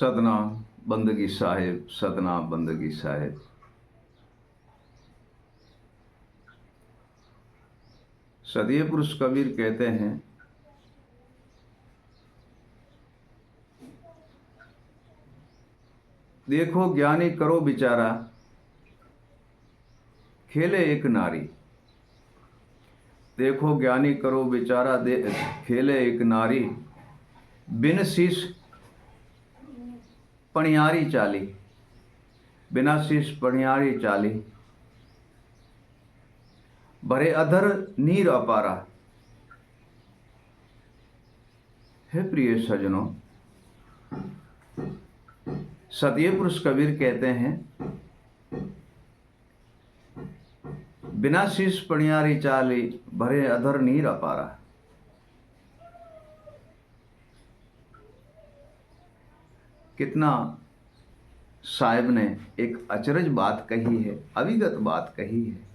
सतनाम बंदगी साहिब, सतनाम बंदगी साहिब। सदीय पुरुष कबीर कहते हैं, देखो ज्ञानी करो बिचारा, खेले एक नारी। देखो ज्ञानी करो बेचारा, खेले एक नारी। बिन शीश पणियारी चाली, बिना शीश पणियारी चाली। भरे अधर नीर अपारा। हे प्रिय सजनों, सदीय पुरुष कबीर कहते हैं, बिना शीश पणियारी चाली, भरे अधर नीर अपारा। कितना साहिब ने एक अचरज बात कही है, अविगत बात कही है।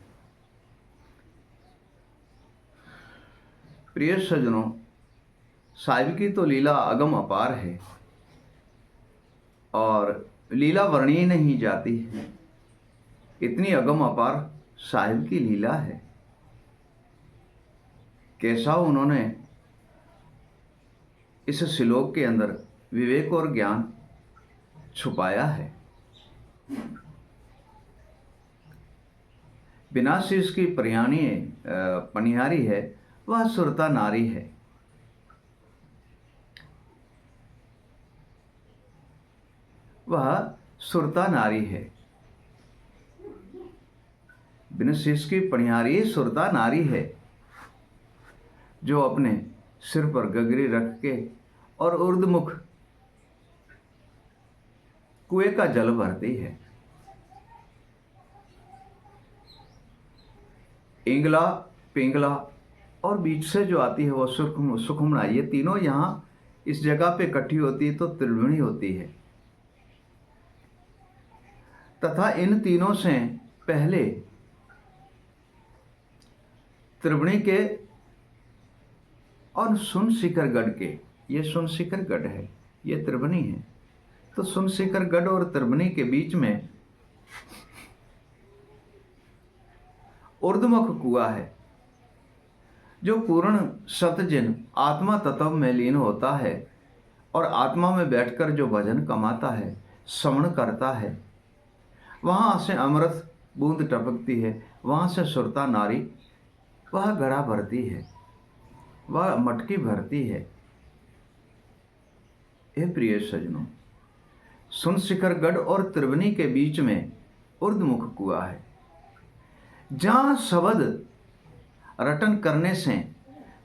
प्रिय सजनों, साहिब की तो लीला अगम अपार है और लीला वर्णीय नहीं जाती है। इतनी अगम अपार साहिब की लीला है। कैसा उन्होंने इस श्लोक के अंदर विवेक और ज्ञान छुपाया है। बिना शीश की पनिहारी है, वह सुरता नारी है। वह सुरता नारी है। बिना शीश की पनिहारी सुरता नारी है, जो अपने सिर पर गगरी रख के और ऊर्ध्वमुख कुएं का जल भरती है। इंगला, पिंगला और बीच से जो आती है वो सुखमना, ये तीनों यहाँ इस जगह पे इकट्ठी होती है तो त्रिवेणी होती है। तथा इन तीनों से पहले त्रिवेणी के और सुन शिखर गढ़ के, ये सुन शिखर गढ़ है, ये त्रिवेणी है, तो सुन शिखर गढ़ और त्रिवेणी के बीच में ऊर्ध्वमुख कुआं है, जो पूर्ण सतजन आत्मा तत्व में लीन होता है और आत्मा में बैठकर जो भजन कमाता है, श्रवण करता है, वहां से अमृत बूंद टपकती है, वहां से सुरता नारी वह घड़ा भरती है, वह मटकी भरती है। हे प्रिय सजनों, सुन शिखर गढ़ और त्रिवेणी के बीच में ऊर्ध्वमुख कुआं है, जहां शब्द रटन करने से,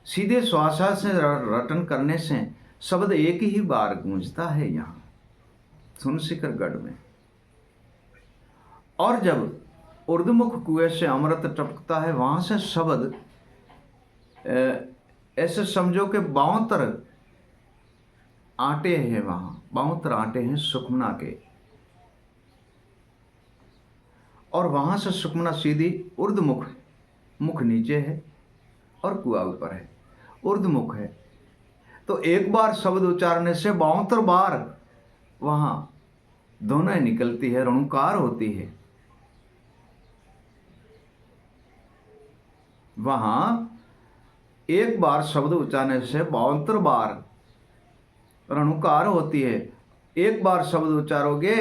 सीधे श्वासा से रटन करने से शब्द एक ही बार गूंजता है यहां सुन शिखर गढ़ में। और जब ऊर्ध्वमुख कुएं से अमृत टपकता है, वहां से शब्द ऐसे समझो कि 72 आटे हैं, वहां 72 आटे हैं सुखमना के, और वहां से सुखमना सीधी ऊर्ध्वमुख, मुख नीचे है और कुआं ऊपर है, ऊर्ध्वमुख है। तो एक बार शब्द उच्चारने से 72 बार वहां दोनों निकलती है, रणुकार होती है। वहां एक बार शब्द उच्चारने से 72 बार रणुकार होती है। एक बार शब्द उच्चारोगे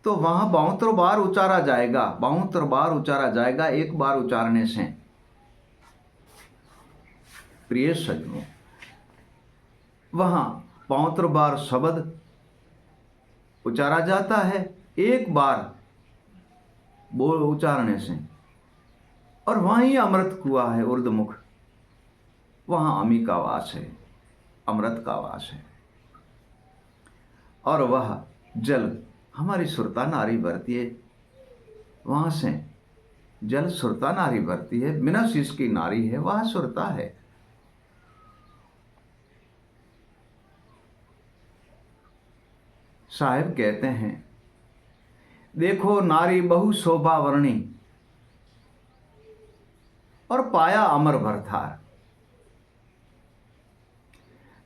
तो वहां 72 बार उच्चारा जाएगा, 72 बार उच्चारा जाएगा एक बार उच्चारने से। प्रिय सज्जनों, वहां 72 बार शब्द उच्चारा जाता है एक बार बोल उच्चारने से, और वहीं अमृत कुआं है ऊर्ध्वमुख, वहां अमी का वास है, अमृत का वास है। और वह जल हमारी सुरता नारी भरती है, वहां से जल सुरता नारी भरती है। बिना शीश की नारी है, वह सुरता है। साहिब कहते हैं, देखो नारी बहु शोभा वर्णी और पाया अमर भरथार।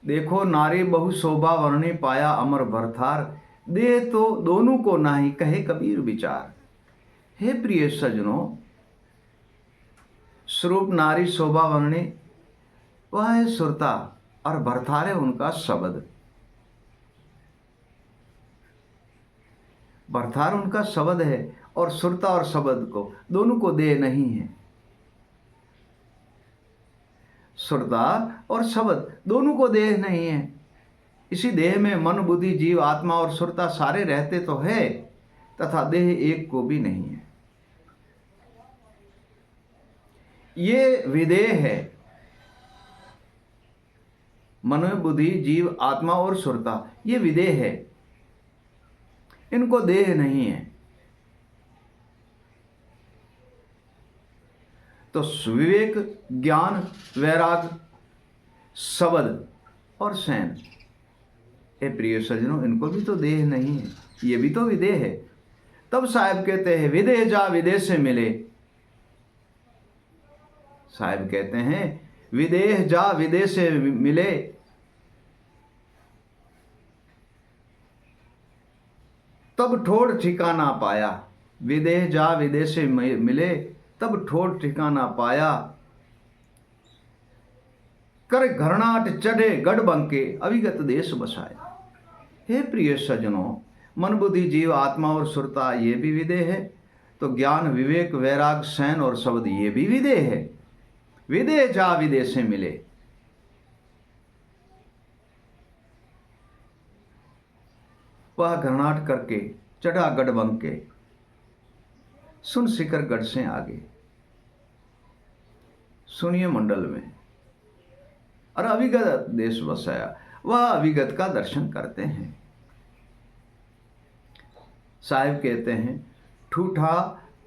देखो नारी बहु शोभा वर्णी, पाया अमर भरथार। देह तो दोनों को नाही, कहे कबीर विचार। हे प्रिय सजनों, स्वरूप नारी शोभा वर्णे, वह है सुरता और भरथारे उनका शब्द। भरथार उनका शब्द है और सुरता और शब्द को दोनों को देह नहीं है। सुरता और शब्द दोनों को देह नहीं है। इसी देह में मन बुद्धि जीव आत्मा और सुरता सारे रहते तो है, तथा देह एक को भी नहीं है। ये विदेह है। मन बुद्धि जीव आत्मा और सुरता ये विदेह है, इनको देह नहीं है। तो विवेक ज्ञान वैराग शब्द और सैन, हे प्रिय सज्जनों, इनको भी तो देह नहीं है, ये भी तो विदेह है। तब साहब कहते हैं विदेह जा विदेह से मिले। साहब कहते हैं विदेह जा विदेह से मिले, तब ठोर ठिकाना पाया। विदेह जा विदेह से मिले, तब ठोर ठिकाना पाया। कर घरनाट चढ़े गढ़ बंके, अविगत देश बसाया। हे प्रिय सज्जनों, मन बुद्धि जीव आत्मा और सुरता ये भी विदेह है, तो ज्ञान विवेक वैराग सैन और शब्द ये भी विदेह है। विदेह जा विदेह से मिले। वह घरनाट करके चढ़ा गढ़ बंके, सुन शिखर गढ़ से आगे। सुनिए मंडल में, और अविगत देश बसाया, वह अविगत का दर्शन करते हैं। साहिब कहते हैं ठूठा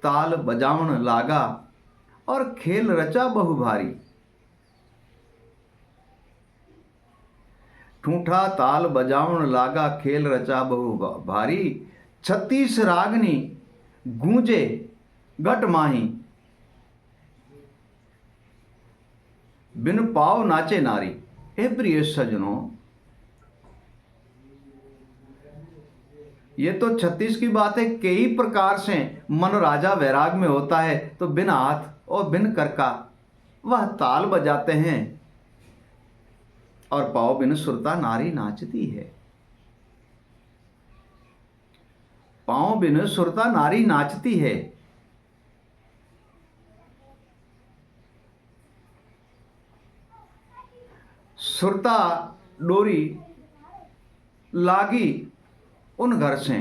ताल बजावन लागा, और खेल रचा बहु भारी। ठूठा ताल बजावन लागा, खेल रचा बहु भारी। 36 रागनी गूंजे गट माही, बिन पाव नाचे नारी। हे प्रिय सज्जनों, ये तो 36 की बात है। कई प्रकार से मन राजा वैराग में होता है, तो बिन हाथ और बिन कर का वह ताल बजाते हैं, और पाव बिन सुरता नारी नाचती है। पांव बिन सुरता नारी नाचती है। सुरता डोरी लागी उन घर से,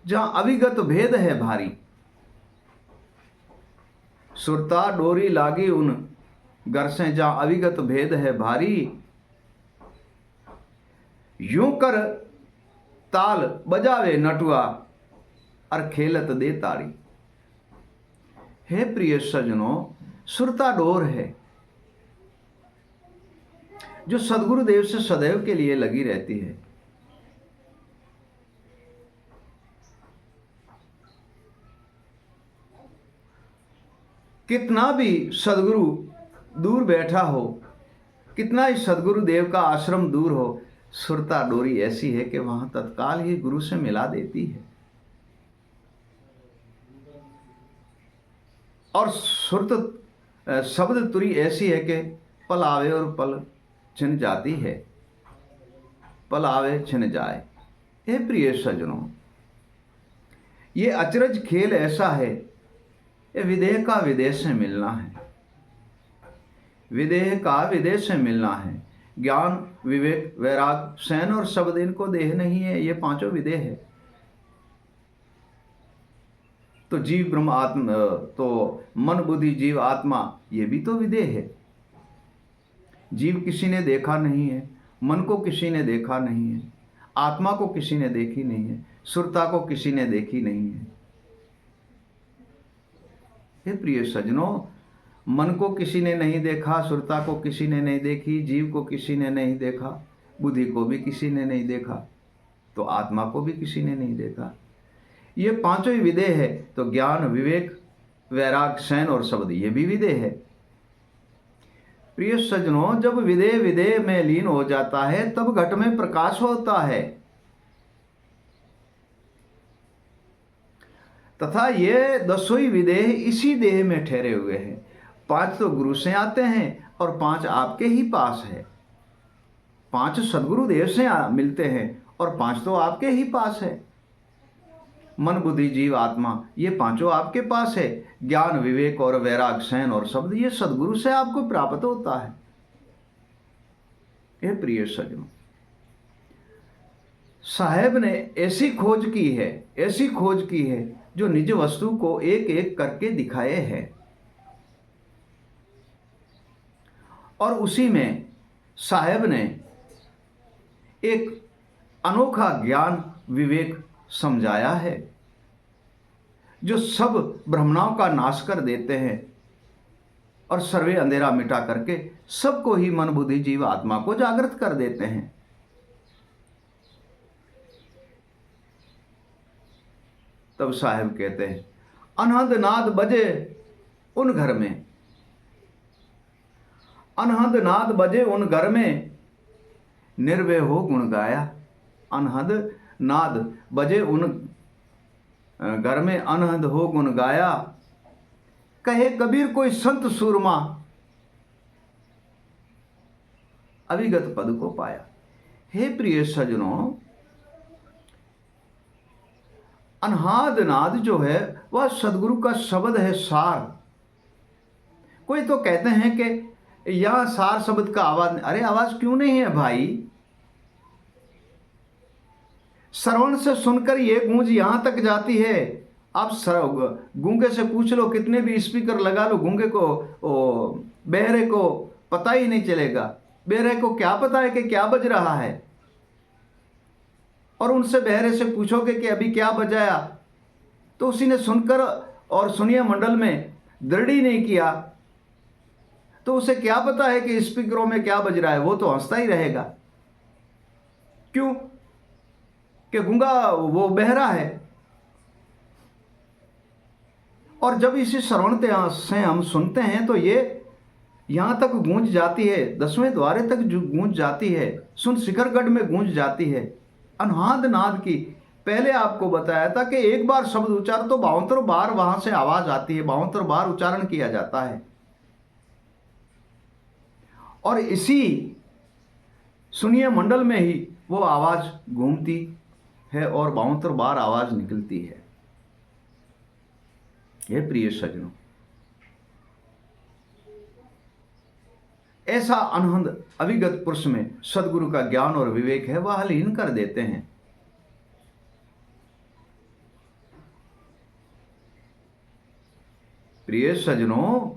जहां अविगत भेद है भारी। सुरता डोरी लागी उन घर से, जहां अविगत भेद है भारी। यूं कर ताल बजावे नटुआ, और खेलत दे ताड़ी। हे प्रिय सज्जनों, सुरता डोर है जो सदगुरुदेव से सदैव के लिए लगी रहती है। कितना भी सदगुरु दूर बैठा हो, कितना ही सदगुरुदेव का आश्रम दूर हो, सुरता डोरी ऐसी है कि वहां तत्काल ही गुरु से मिला देती है। और सुरत शब्द तुरी ऐसी है कि पल आवे और पल छिन जाती है, पल आवे छिन जाए। हे प्रिय सज्जनों, ये अचरज खेल ऐसा है, ये विदेह का विदेश से मिलना है। विदेह का विदेश से मिलना है। ज्ञान विवेक वैराग सैन और शब्द, इनको देह नहीं है, ये पांचों विदेह है। तो जीव ब्रह्म आत्मा, तो मन बुद्धि जीव आत्मा, ये भी तो विदेह है। जीव किसी ने देखा नहीं है, मन को किसी ने देखा नहीं है, आत्मा को किसी ने देखी नहीं है, सुरता को किसी ने देखी नहीं है। हे प्रिय सज्जनों, मन को किसी ने नहीं देखा, सुरता को किसी ने नहीं देखी, जीव को किसी ने नहीं देखा, बुद्धि को भी किसी ने नहीं देखा, तो आत्मा को भी किसी ने नहीं देखा। ये पांचों ही विदेह है। तो ज्ञान विवेक वैराग सैन और शब्द, ये भी विदेह है। प्रिय सज्जनों, जब विदेह विदेह में लीन हो जाता है तब घट में प्रकाश होता है, तथा ये दसों ही विदेह इसी देह में ठहरे हुए हैं। 5 तो गुरु से आते हैं और 5 आपके ही पास है। 5 सदगुरु देव से मिलते हैं और 5 तो आपके ही पास है। मन बुद्धि जीव आत्मा, ये पांचों आपके पास है। ज्ञान विवेक और वैराग सैन और शब्द, ये सदगुरु से आपको प्राप्त होता है। ये प्रिय सज्जनों, साहेब ने ऐसी खोज की है जो निज वस्तु को एक एक करके दिखाए है, और उसी में साहेब ने एक अनोखा ज्ञान विवेक समझाया है जो सब भ्रमणाओं का नाश कर देते हैं और सर्वे अंधेरा मिटा करके सबको ही मन बुद्धि जीव आत्मा को जागृत कर देते हैं। तब साहेब कहते हैं, अनहद नाद बजे उन घर में, अनहद नाद बजे उन घर में, निर्भय हो गुण गाया। अनहद नाद बजे उन घर में, अनहद हो गुण गाया। कहे कबीर कोई संत सूरमा, अविगत पद को पाया। हे प्रिय सज्जनों, अनहद नाद जो है वह सदगुरु का शब्द है, सार। कोई तो कहते हैं कि यह सार शब्द का आवाज, अरे आवाज क्यों नहीं है भाई? श्रवण से सुनकर ये गूंज यहां तक जाती है। आप गूंगे से पूछ लो, कितने भी स्पीकर लगा लो, गूंगे को बहरे को पता ही नहीं चलेगा। बहरे को क्या पता है कि क्या बज रहा है? और उनसे बहरे से पूछोगे कि अभी क्या बजाया, तो उसी ने सुनकर और सुनिए मंडल में दृढ़ ही नहीं किया, तो उसे क्या पता है कि स्पीकरों में क्या बज रहा है? वो तो हंसता ही रहेगा। क्यों? कि गूंगा वो बहरा है। और जब इसी श्रवण से हम सुनते हैं तो ये यहां तक गूंज जाती है, 10वें द्वारे तक जो गूंज जाती है, सुन शिखरगढ़ में गूंज जाती है। अनहद नाद की पहले आपको बताया था कि एक बार शब्द उच्चार तो 72 बार वहां से आवाज आती है, 72 बार उच्चारण किया जाता है। और इसी सुनिए मंडल में ही वो आवाज घूमती है और 72 बार आवाज निकलती है। ये प्रिय सज्जनों, ऐसा अनहद अविगत पुरुष में सदगुरु का ज्ञान और विवेक है, वह लीन कर देते हैं। प्रिय सज्जनों,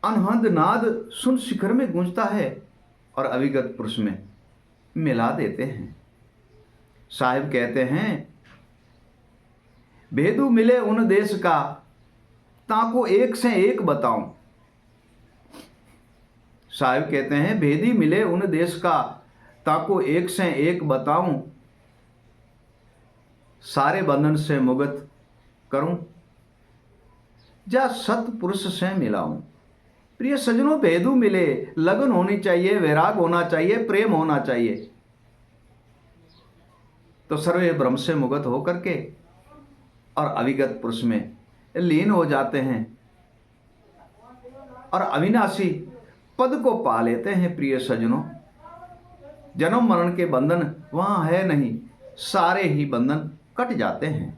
अनहद नाद सुन शिखर में गूंजता है और अविगत पुरुष में मिला देते हैं। साहिब कहते हैं, भेदू मिले उन देश का, ताको एक से एक बताऊं। साहिब कहते हैं, भेदी मिले उन देश का, ताको एक से एक बताऊं। सारे बंधन से मुक्त करूं, जा सतपुरुष से मिलाऊं। प्रिय सज्जनों, भेदू मिले, लगन होनी चाहिए, वैराग होना चाहिए, प्रेम होना चाहिए, तो सर्वे ब्रह्म से मुक्त होकर के और अविगत पुरुष में लीन हो जाते हैं और अविनाशी पद को पा लेते हैं। प्रिय सज्जनों, जन्म मरण के बंधन वहां है नहीं, सारे ही बंधन कट जाते हैं।